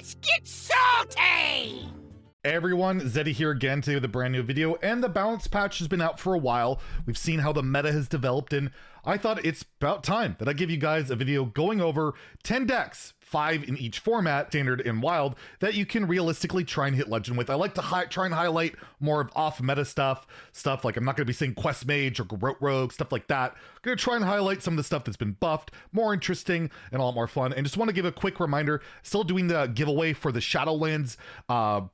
Let's get salty! Hey everyone, Zeddy here again today with a brand new video, and the balance patch has been out for a while. We've seen how the meta has developed, and I thought it's about time that I give you guys a video going over 10 decks, 5 in each format, standard and wild, that you can realistically try and hit legend with. I like to try and highlight more of off-meta stuff like I'm not going to be saying Quest Mage or Garrote Rogue, stuff like that. I'm going to try and highlight some of the stuff that's been buffed, more interesting and a lot more fun. And just want to give a quick reminder, still doing the giveaway for the Shadowlands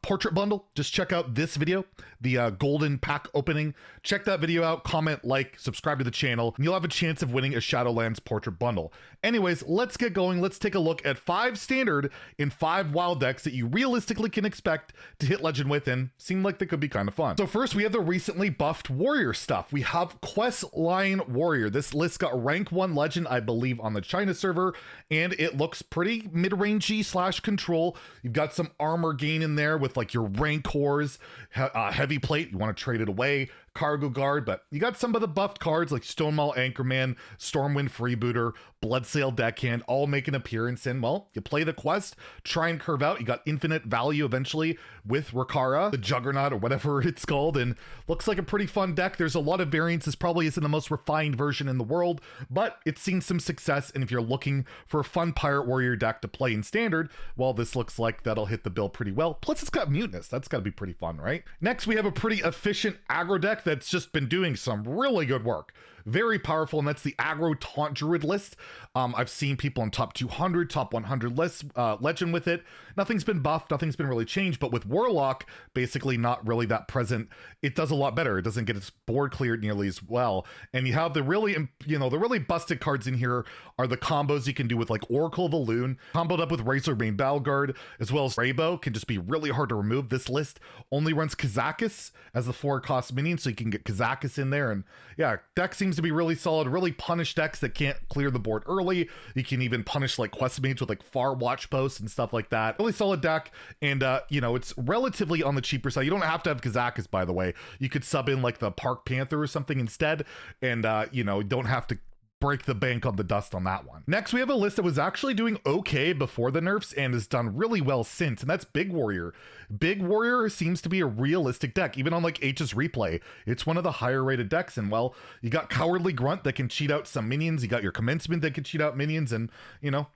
portrait bundle. Just check out this video, the golden pack opening. Check that video out, comment, like, subscribe to the channel, and you'll have a chance of winning a Shadowlands portrait bundle. Anyways, let's get going. Let's take a look at 5 standard and 5 wild decks that you realistically can expect to hit legend with and seem like they could be kind of fun. So first, we have the recently buffed warrior stuff. We have Questline Warrior. This list got rank 1 legend, I believe, on the China server, and it looks pretty mid-rangey / control. You've got some armor gain in there with like your rancors, heavy plate, you want to trade it away, cargo guard, but you got some of the buffed cards like Stonemaul Anchorman, Stormwind Freebooter, Bloodsail Deckhand, all make an appearance, and well, you play the quest, try and curve out. You got infinite value eventually with Rakara, the Juggernaut or whatever it's called, and looks like a pretty fun deck. There's a lot of variants. This probably isn't the most refined version in the world, but it's seen some success, and if you're looking for a fun Pirate Warrior deck to play in standard, well, this looks like that'll hit the bill pretty well. Plus, it's got Mutinous. That's got to be pretty fun, right? Next, we have a pretty efficient aggro deck that's just been doing some really good work. Very powerful, and that's the Aggro Taunt Druid list. I've seen people in top 200, top 100 lists, legend with it. Nothing's been buffed, nothing's been really changed, but with Warlock, basically not really that present, it does a lot better. It doesn't get its board cleared nearly as well. And you have the really, the really busted cards in here are the combos you can do with like Oracle of Elune, comboed up with Razormane Battleguard, as well as Raybo, can just be really hard to remove. This list only runs Kazakis as the 4-cost minion, so you can get Kazakis in there. And yeah, deck seems to be really solid, really punish decks that can't clear the board early. You can even punish like quest mates with like far watch posts and stuff like that. Really solid deck, and it's relatively on the cheaper side. You don't have to have Kazakis, by the way. You could sub in like the Park Panther or something instead, and don't have to break the bank on the dust on that one. Next, we have a list that was actually doing okay before the nerfs and has done really well since, and that's Big Warrior. Big Warrior seems to be a realistic deck, even on like H's replay. It's one of the higher rated decks, and well, you got Cowardly Grunt that can cheat out some minions, you got your Commencement that can cheat out minions, and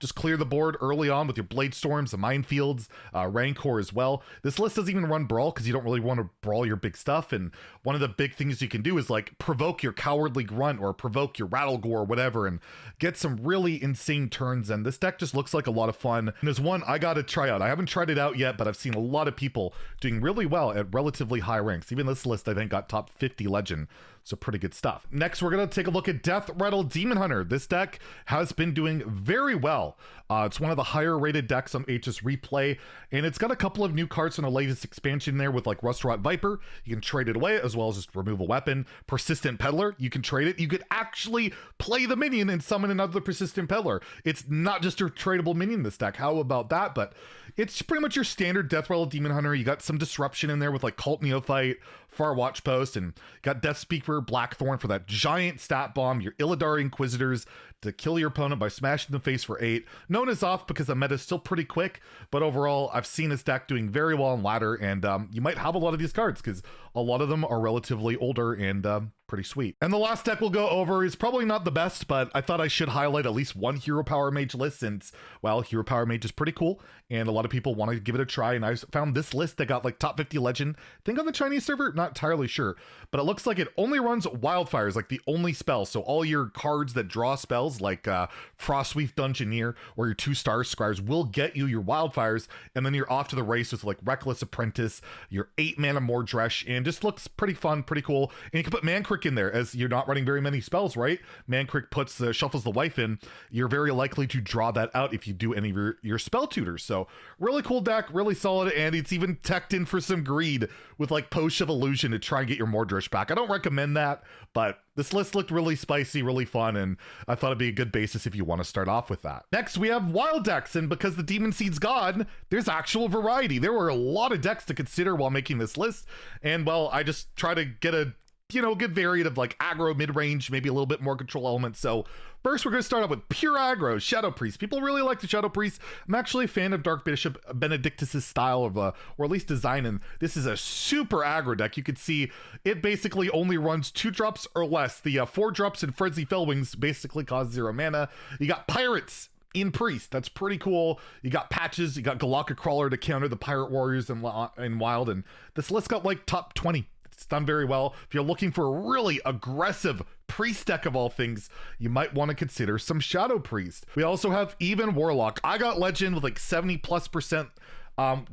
just clear the board early on with your Blade Storms, the Minefields, Rancor as well. This list doesn't even run Brawl because you don't really want to brawl your big stuff, and one of the big things you can do is like provoke your Cowardly Grunt or provoke your Rattlegore, whatever, and get some really insane turns. And this deck just looks like a lot of fun, and there's one I gotta try out. I haven't tried it out yet, but I've seen a lot of people doing really well at relatively high ranks. Even this list I think got top 50 legend, so pretty good stuff. Next, we're gonna take a look at Deathrattle Demon Hunter. This deck has been doing very well. It's one of the higher rated decks on HS Replay, and it's got a couple of new cards from the latest expansion there with like Rustrot Viper. You can trade it away, as well as just remove a weapon. Persistent Peddler, you can trade it. You could actually play the minion and summon another Persistent Peddler. It's not just a tradable minion in this deck. How about that? But it's pretty much your standard Deathrattle Demon Hunter. You got some disruption in there with like Cult Neophyte, Far Watch Post, and got Death Speaker, Blackthorn for that giant stat bomb, your Illidari Inquisitors to kill your opponent by smashing the face for 8. Known as off because the meta is still pretty quick, but overall, I've seen this deck doing very well on ladder, and you might have a lot of these cards because a lot of them are relatively older and pretty sweet. And the last deck we'll go over is probably not the best, but I thought I should highlight at least one Hero Power Mage list since, well, Hero Power Mage is pretty cool, and a lot of people want to give it a try, and I found this list that got like top 50 legend. I think on the Chinese server, not entirely sure, but it looks like it only runs Wildfires, like the only spell. So all your cards that draw spells like Frostweave Dungeoneer or your 2-star Scribes will get you your Wildfires, and then you're off to the races with like Reckless Apprentice, your 8-mana Mordresh, and just looks pretty fun, pretty cool. And you can put Mancrick in there as you're not running very many spells, right? Mancrick puts shuffles the wife in. You're very likely to draw that out if you do any of your spell tutors. So really cool deck, really solid, and it's even teched in for some greed with like Potion of Illusion to try and get your Mordresh back. I don't recommend that, but this list looked really spicy, really fun, and I thought it'd be a good basis if you want to start off with that. Next, we have wild decks, and because the Demon Seed's gone, there's actual variety. There were a lot of decks to consider while making this list, and well, I just try to get a you know, good variant of like aggro mid-range, maybe a little bit more control elements. So first we're going to start off with pure aggro, Shadow Priest. People really like the Shadow Priest. I'm actually a fan of Dark Bishop Benedictus' style of, or at least design, and this is a super aggro deck. You can see it basically only runs 2 drops or less. The 4 drops in Frenzy Fellwings basically cause 0 mana. You got Pirates in Priest, that's pretty cool. You got Patches, you got Galaka Crawler to counter the Pirate Warriors in Wild, and this list got like top 20. It's done very well. If you're looking for a really aggressive Priest deck of all things, you might want to consider some Shadow Priest. We also have Even Warlock. I got Legend with like 70+%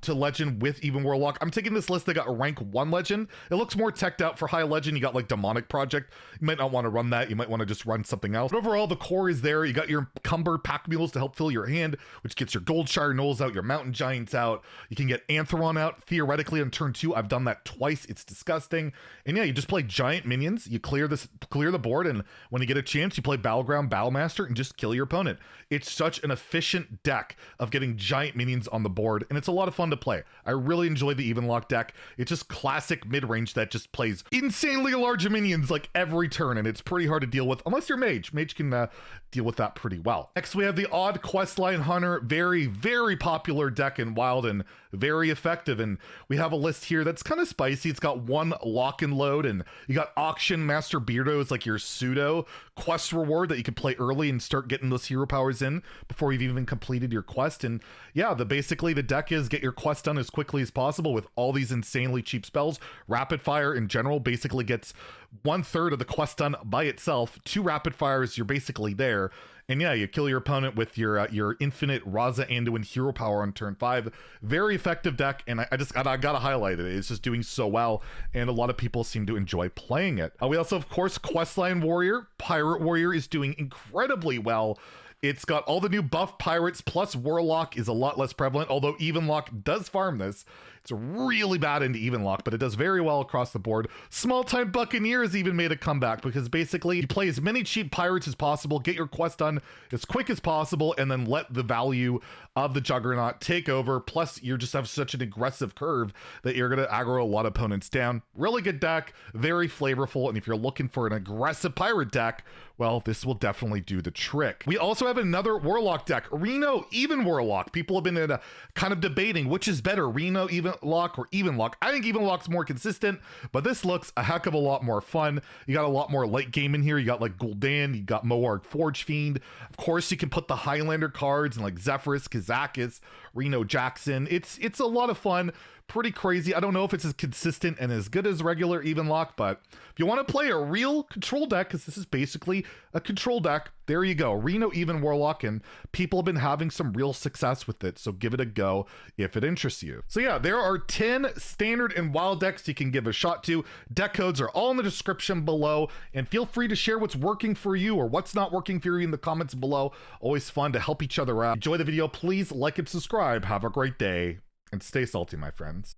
to Legend with Even Warlock. I'm taking this list that got rank 1 Legend. It looks more teched out for high Legend. You got like Demonic Project. You might not want to run that. You might want to just run something else. But overall, the core is there. You got your Cumber Pack Mules to help fill your hand, which gets your Goldshire Gnolls out, your Mountain Giants out. You can get Antheron out theoretically on turn 2. I've done that twice. It's disgusting. And yeah, you just play giant minions. You clear the board, and when you get a chance, you play Battleground Battlemaster and just kill your opponent. It's such an efficient deck of getting giant minions on the board, and it's a lot of fun to play. I really enjoy the Evenlock deck. It's just classic mid-range that just plays insanely large minions like every turn, and it's pretty hard to deal with unless you're Mage. Mage can deal with that pretty well. Next, we have the Odd Questline Hunter. Very, very popular deck in Wild and very effective, and we have a list here that's kind of spicy. It's got 1 lock and load, and you got Auction Master Beardo is like your pseudo quest reward that you can play early and start getting those hero powers in before you've even completed your quest. And yeah, basically the deck is get your quest done as quickly as possible with all these insanely cheap spells. Rapid Fire in general basically gets 1/3 of the quest done by itself. 2 rapid fires, you're basically there. And yeah, you kill your opponent with your infinite Raza Anduin hero power on turn 5. Very effective deck, and I gotta highlight it. It's just doing so well, and a lot of people seem to enjoy playing it. We also, of course, Questline Warrior. Pirate Warrior is doing incredibly well. It's got all the new buff pirates, plus Warlock is a lot less prevalent, although Evenlock does farm this. It's really bad into Evenlock, but it does very well across the board. Small Time Buccaneer has even made a comeback because basically you play as many cheap pirates as possible, get your quest done as quick as possible, and then let the value of the Juggernaut take over. Plus, you just have such an aggressive curve that you're going to aggro a lot of opponents down. Really good deck, very flavorful, and if you're looking for an aggressive pirate deck, well, this will definitely do the trick. We also have another Warlock deck, Reno Even Warlock. People have been kind of debating which is better, Reno Evenlock or Evenlock. I think Evenlock's more consistent, but this looks a heck of a lot more fun. You got a lot more late game in here. You got like Gul'dan, you got Moarg Forge Fiend. Of course, you can put the Highlander cards and like Zephyrus, Kazakis, Reno Jackson. It's a lot of fun. Pretty crazy. I don't know if it's as consistent and as good as regular Evenlock, but if you want to play a real control deck, because this is basically a control deck, there you go. Reno Even Warlock, and people have been having some real success with it, so give it a go if it interests you. So yeah, there are 10 standard and wild decks you can give a shot to. Deck codes are all in the description below, and feel free to share what's working for you or what's not working for you in the comments below. Always fun to help each other out. Enjoy the video. Please like and subscribe. Have a great day. And stay salty, my friends.